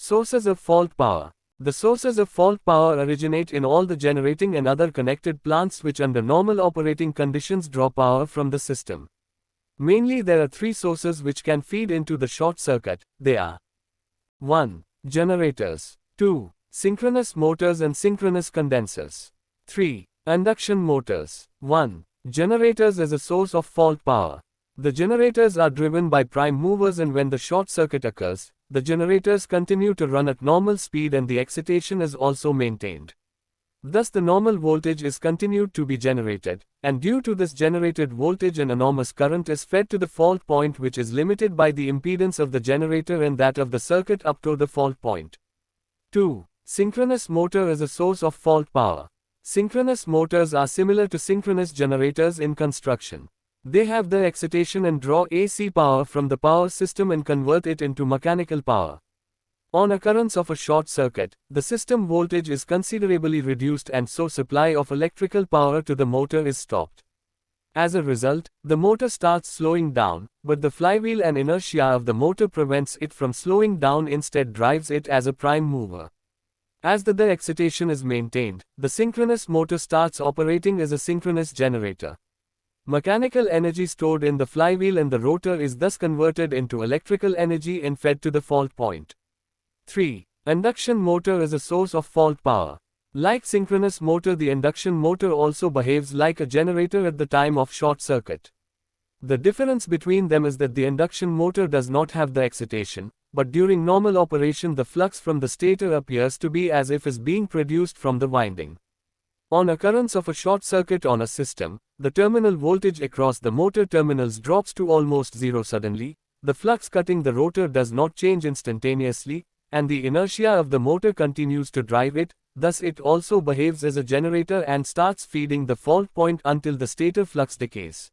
Sources of fault power. The sources of fault power originate in all the generating and other connected plants which under normal operating conditions draw power from the system. Mainly there are three sources which can feed into the short circuit. They are 1. Generators. 2. Synchronous motors and synchronous condensers. 3. Induction motors. 1. Generators as a source of fault power. The generators are driven by prime movers, and when the short circuit occurs, the generators continue to run at normal speed and the excitation is also maintained. Thus the normal voltage is continued to be generated, and due to this generated voltage an enormous current is fed to the fault point, which is limited by the impedance of the generator and that of the circuit up to the fault point. 2. Synchronous motor as a source of fault power. Synchronous motors are similar to synchronous generators in construction. They have the excitation and draw AC power from the power system and convert it into mechanical power. On occurrence of a short circuit, the system voltage is considerably reduced and so supply of electrical power to the motor is stopped. As a result, the motor starts slowing down, but the flywheel and inertia of the motor prevents it from slowing down, instead drives it as a prime mover. As the excitation is maintained, the synchronous motor starts operating as a synchronous generator. Mechanical energy stored in the flywheel and the rotor is thus converted into electrical energy and fed to the fault point. 3. Induction motor is a source of fault power. Like synchronous motor, the induction motor also behaves like a generator at the time of short circuit. The difference between them is that the induction motor does not have the excitation, but during normal operation the flux from the stator appears to be as if is being produced from the winding. On occurrence of a short circuit on a system, the terminal voltage across the motor terminals drops to almost zero suddenly, the flux cutting the rotor does not change instantaneously, and the inertia of the motor continues to drive it, thus it also behaves as a generator and starts feeding the fault point until the stator flux decays.